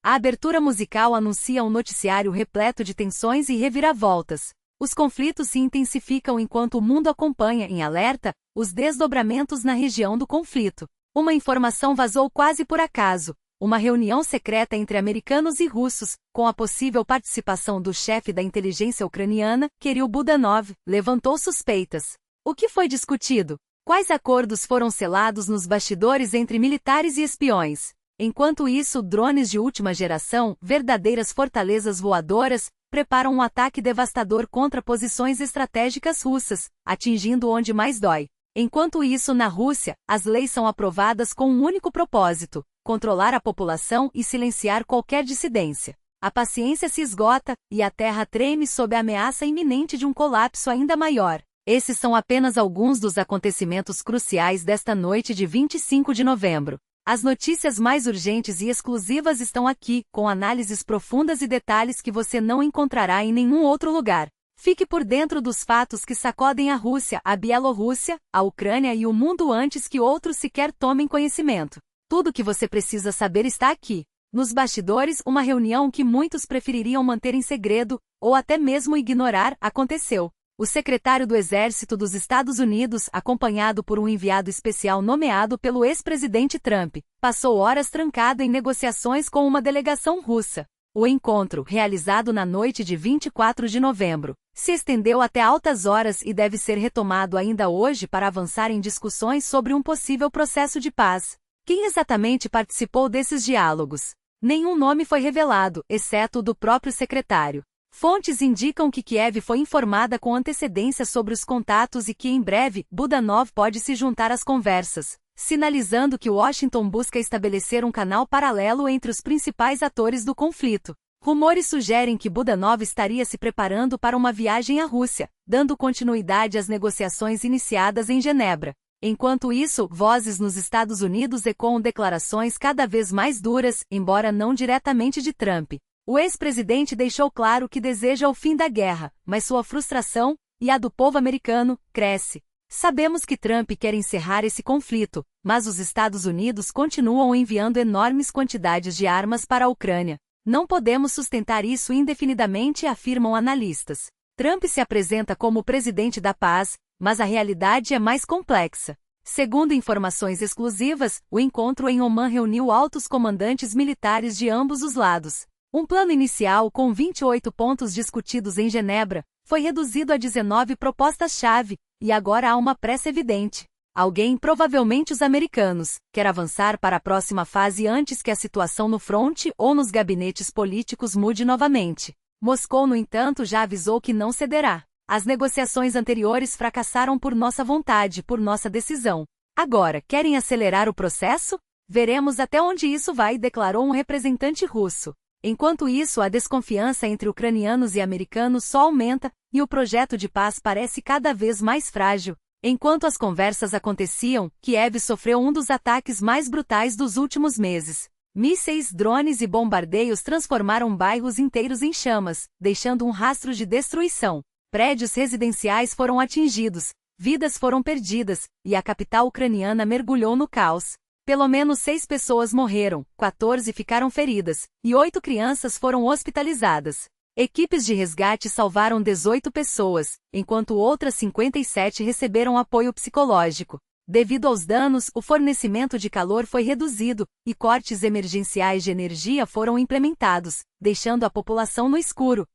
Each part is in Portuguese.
A abertura musical anuncia um noticiário repleto de tensões e reviravoltas. Os conflitos se intensificam enquanto o mundo acompanha, em alerta, os desdobramentos na região do conflito. Uma informação vazou quase por acaso. Uma reunião secreta entre americanos e russos, com a possível participação do chefe da inteligência ucraniana, Kirill Budanov, levantou suspeitas. O que foi discutido? Quais acordos foram selados nos bastidores entre militares e espiões? Enquanto isso, drones de última geração, verdadeiras fortalezas voadoras, preparam um ataque devastador contra posições estratégicas russas, atingindo onde mais dói. Enquanto isso, na Rússia, as leis são aprovadas com um único propósito: controlar a população e silenciar qualquer dissidência. A paciência se esgota, e a terra treme sob a ameaça iminente de um colapso ainda maior. Esses são apenas alguns dos acontecimentos cruciais desta noite de 25 de novembro. As notícias mais urgentes e exclusivas estão aqui, com análises profundas e detalhes que você não encontrará em nenhum outro lugar. Fique por dentro dos fatos que sacodem a Rússia, a Bielorrússia, a Ucrânia e o mundo antes que outros sequer tomem conhecimento. Tudo o que você precisa saber está aqui. Nos bastidores, uma reunião que muitos prefeririam manter em segredo, ou até mesmo ignorar, aconteceu. O secretário do Exército dos Estados Unidos, acompanhado por um enviado especial nomeado pelo ex-presidente Trump, passou horas trancado em negociações com uma delegação russa. O encontro, realizado na noite de 24 de novembro, se estendeu até altas horas e deve ser retomado ainda hoje para avançar em discussões sobre um possível processo de paz. Quem exatamente participou desses diálogos? Nenhum nome foi revelado, exceto o do próprio secretário. Fontes indicam que Kiev foi informada com antecedência sobre os contatos e que em breve, Budanov pode se juntar às conversas, sinalizando que Washington busca estabelecer um canal paralelo entre os principais atores do conflito. Rumores sugerem que Budanov estaria se preparando para uma viagem à Rússia, dando continuidade às negociações iniciadas em Genebra. Enquanto isso, vozes nos Estados Unidos ecoam declarações cada vez mais duras, embora não diretamente de Trump. O ex-presidente deixou claro que deseja o fim da guerra, mas sua frustração, e a do povo americano, cresce. Sabemos que Trump quer encerrar esse conflito, mas os Estados Unidos continuam enviando enormes quantidades de armas para a Ucrânia. Não podemos sustentar isso indefinidamente, afirmam analistas. Trump se apresenta como o presidente da paz, mas a realidade é mais complexa. Segundo informações exclusivas, o encontro em Oman reuniu altos comandantes militares de ambos os lados. Um plano inicial com 28 pontos discutidos em Genebra foi reduzido a 19 propostas-chave, e agora há uma pressa evidente. Alguém, provavelmente os americanos, quer avançar para a próxima fase antes que a situação no fronte ou nos gabinetes políticos mude novamente. Moscou, no entanto, já avisou que não cederá. As negociações anteriores fracassaram por nossa vontade, por nossa decisão. Agora, querem acelerar o processo? Veremos até onde isso vai, declarou um representante russo. Enquanto isso, a desconfiança entre ucranianos e americanos só aumenta, e o projeto de paz parece cada vez mais frágil. Enquanto as conversas aconteciam, Kiev sofreu um dos ataques mais brutais dos últimos meses. Mísseis, drones e bombardeios transformaram bairros inteiros em chamas, deixando um rastro de destruição. Prédios residenciais foram atingidos, vidas foram perdidas, e a capital ucraniana mergulhou no caos. Pelo menos 6 pessoas morreram, 14 ficaram feridas, e 8 crianças foram hospitalizadas. Equipes de resgate salvaram 18 pessoas, enquanto outras 57 receberam apoio psicológico. Devido aos danos, o fornecimento de calor foi reduzido, e cortes emergenciais de energia foram implementados, deixando a população no escuro.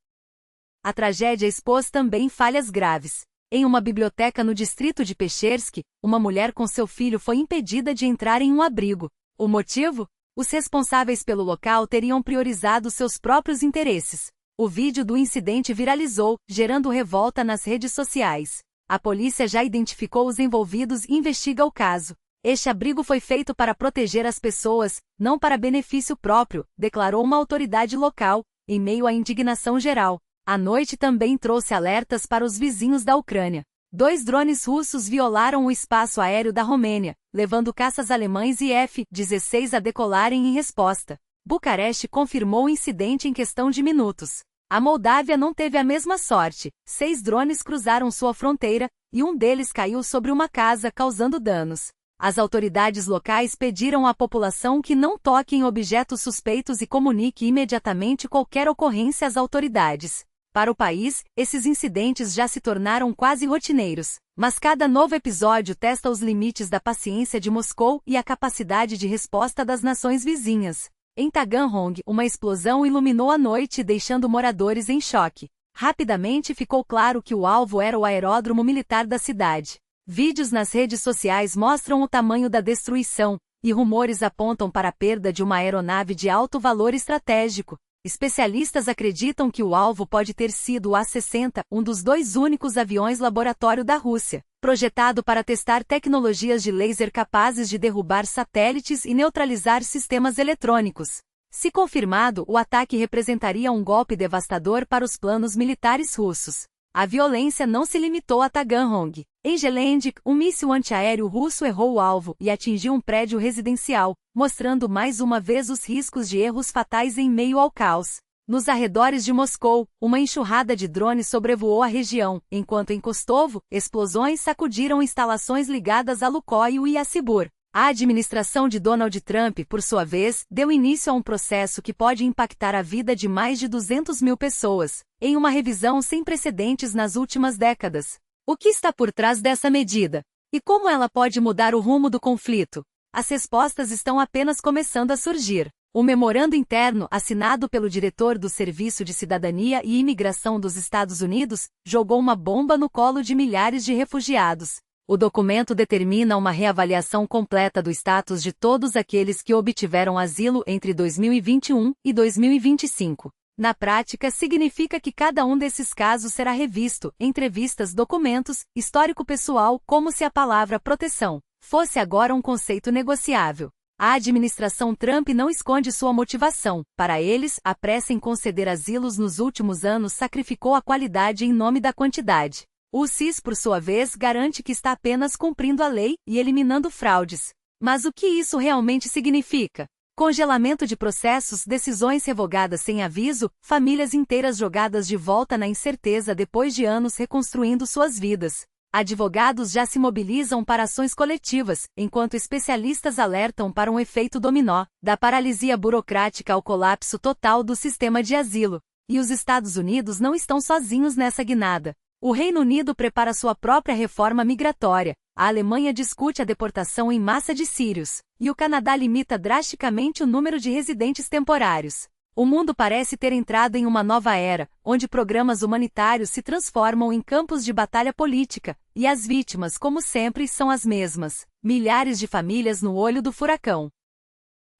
A tragédia expôs também falhas graves. Em uma biblioteca no distrito de Pechersky, uma mulher com seu filho foi impedida de entrar em um abrigo. O motivo? Os responsáveis pelo local teriam priorizado seus próprios interesses. O vídeo do incidente viralizou, gerando revolta nas redes sociais. A polícia já identificou os envolvidos e investiga o caso. Este abrigo foi feito para proteger as pessoas, não para benefício próprio, declarou uma autoridade local, em meio à indignação geral. A noite também trouxe alertas para os vizinhos da Ucrânia. 2 drones russos violaram o espaço aéreo da Romênia, levando caças alemães e F-16 a decolarem em resposta. Bucareste confirmou o incidente em questão de minutos. A Moldávia não teve a mesma sorte. 6 drones cruzaram sua fronteira, e um deles caiu sobre uma casa causando danos. As autoridades locais pediram à população que não toque em objetos suspeitos e comunique imediatamente qualquer ocorrência às autoridades. Para o país, esses incidentes já se tornaram quase rotineiros, mas cada novo episódio testa os limites da paciência de Moscou e a capacidade de resposta das nações vizinhas. Em Taganrog, uma explosão iluminou a noite, deixando moradores em choque. Rapidamente ficou claro que o alvo era o aeródromo militar da cidade. Vídeos nas redes sociais mostram o tamanho da destruição, e rumores apontam para a perda de uma aeronave de alto valor estratégico. Especialistas acreditam que o alvo pode ter sido o A-60, um dos 2 únicos aviões laboratório da Rússia, projetado para testar tecnologias de laser capazes de derrubar satélites e neutralizar sistemas eletrônicos. Se confirmado, o ataque representaria um golpe devastador para os planos militares russos. A violência não se limitou a Taganrog. Em Gelendzhik, um míssil antiaéreo russo errou o alvo e atingiu um prédio residencial, mostrando mais uma vez os riscos de erros fatais em meio ao caos. Nos arredores de Moscou, uma enxurrada de drones sobrevoou a região, enquanto em Kostovo, explosões sacudiram instalações ligadas a Lukoil e a Sibur. A administração de Donald Trump, por sua vez, deu início a um processo que pode impactar a vida de mais de 200 mil pessoas, em uma revisão sem precedentes nas últimas décadas. O que está por trás dessa medida? E como ela pode mudar o rumo do conflito? As respostas estão apenas começando a surgir. O memorando interno, assinado pelo diretor do Serviço de Cidadania e Imigração dos Estados Unidos, jogou uma bomba no colo de milhares de refugiados. O documento determina uma reavaliação completa do status de todos aqueles que obtiveram asilo entre 2021 e 2025. Na prática, significa que cada um desses casos será revisto, entrevistas, documentos, histórico pessoal, como se a palavra proteção fosse agora um conceito negociável. A administração Trump não esconde sua motivação. Para eles, a pressa em conceder asilos nos últimos anos sacrificou a qualidade em nome da quantidade. O CIS, por sua vez, garante que está apenas cumprindo a lei e eliminando fraudes. Mas o que isso realmente significa? Congelamento de processos, decisões revogadas sem aviso, famílias inteiras jogadas de volta na incerteza depois de anos reconstruindo suas vidas. Advogados já se mobilizam para ações coletivas, enquanto especialistas alertam para um efeito dominó, da paralisia burocrática ao colapso total do sistema de asilo. E os Estados Unidos não estão sozinhos nessa guinada. O Reino Unido prepara sua própria reforma migratória, a Alemanha discute a deportação em massa de sírios, e o Canadá limita drasticamente o número de residentes temporários. O mundo parece ter entrado em uma nova era, onde programas humanitários se transformam em campos de batalha política, e as vítimas, como sempre, são as mesmas: milhares de famílias no olho do furacão.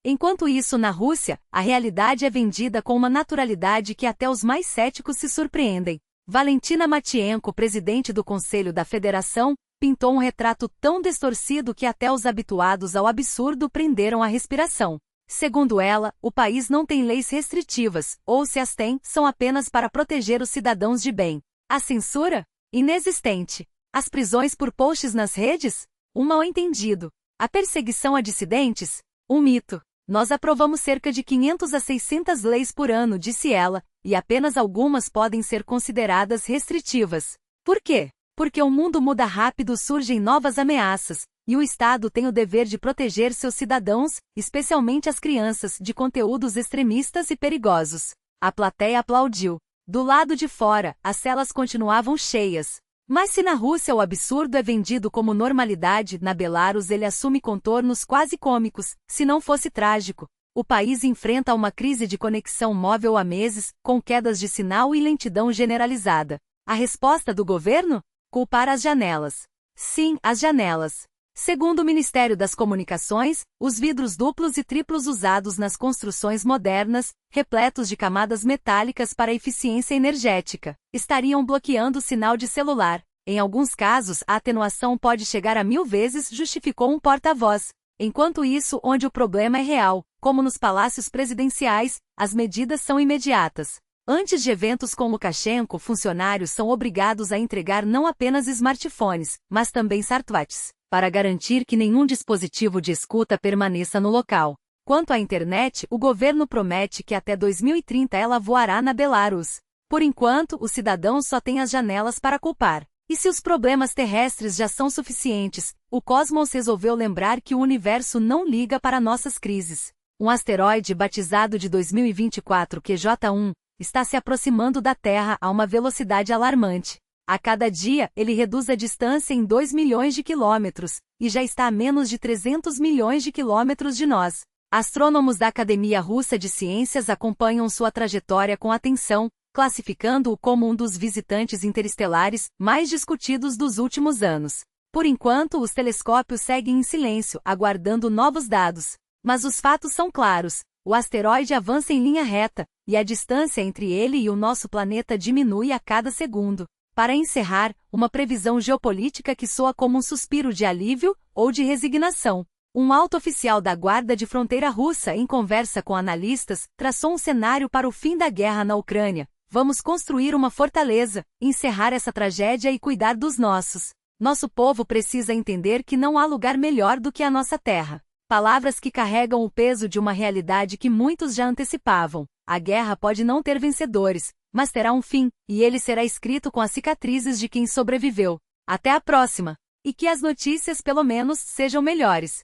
Enquanto isso, na Rússia, a realidade é vendida com uma naturalidade que até os mais céticos se surpreendem. Valentina Matvienko, presidente do Conselho da Federação, pintou um retrato tão distorcido que até os habituados ao absurdo prenderam a respiração. Segundo ela, o país não tem leis restritivas, ou se as tem, são apenas para proteger os cidadãos de bem. A censura? Inexistente. As prisões por posts nas redes? Um mal-entendido. A perseguição a dissidentes? Um mito. Nós aprovamos cerca de 500 a 600 leis por ano, disse ela, e apenas algumas podem ser consideradas restritivas. Por quê? Porque o mundo muda rápido, surgem novas ameaças, e o Estado tem o dever de proteger seus cidadãos, especialmente as crianças, de conteúdos extremistas e perigosos. A plateia aplaudiu. Do lado de fora, as celas continuavam cheias. Mas se na Rússia o absurdo é vendido como normalidade, na Belarus ele assume contornos quase cômicos, se não fosse trágico. O país enfrenta uma crise de conexão móvel há meses, com quedas de sinal e lentidão generalizada. A resposta do governo? Culpar as janelas. Sim, as janelas. Segundo o Ministério das Comunicações, os vidros duplos e triplos usados nas construções modernas, repletos de camadas metálicas para eficiência energética, estariam bloqueando o sinal de celular. Em alguns casos, a atenuação pode chegar a 1000 vezes, justificou um porta-voz. Enquanto isso, onde o problema é real, como nos palácios presidenciais, as medidas são imediatas. Antes de eventos com Lukashenko, funcionários são obrigados a entregar não apenas smartphones, mas também smartwatches, para garantir que nenhum dispositivo de escuta permaneça no local. Quanto à internet, o governo promete que até 2030 ela voará na Belarus. Por enquanto, os cidadãos só têm as janelas para culpar. E se os problemas terrestres já são suficientes, o cosmos resolveu lembrar que o universo não liga para nossas crises. Um asteroide batizado de 2024 QJ1 está se aproximando da Terra a uma velocidade alarmante. A cada dia, ele reduz a distância em 2 milhões de quilômetros, e já está a menos de 300 milhões de quilômetros de nós. Astrônomos da Academia Russa de Ciências acompanham sua trajetória com atenção, classificando-o como um dos visitantes interestelares mais discutidos dos últimos anos. Por enquanto, os telescópios seguem em silêncio, aguardando novos dados. Mas os fatos são claros: o asteroide avança em linha reta, e a distância entre ele e o nosso planeta diminui a cada segundo. Para encerrar, uma previsão geopolítica que soa como um suspiro de alívio ou de resignação. Um alto oficial da Guarda de Fronteira russa, em conversa com analistas, traçou um cenário para o fim da guerra na Ucrânia. Vamos construir uma fortaleza, encerrar essa tragédia e cuidar dos nossos. Nosso povo precisa entender que não há lugar melhor do que a nossa terra. Palavras que carregam o peso de uma realidade que muitos já antecipavam. A guerra pode não ter vencedores, mas terá um fim, e ele será escrito com as cicatrizes de quem sobreviveu. Até a próxima! E que as notícias pelo menos sejam melhores.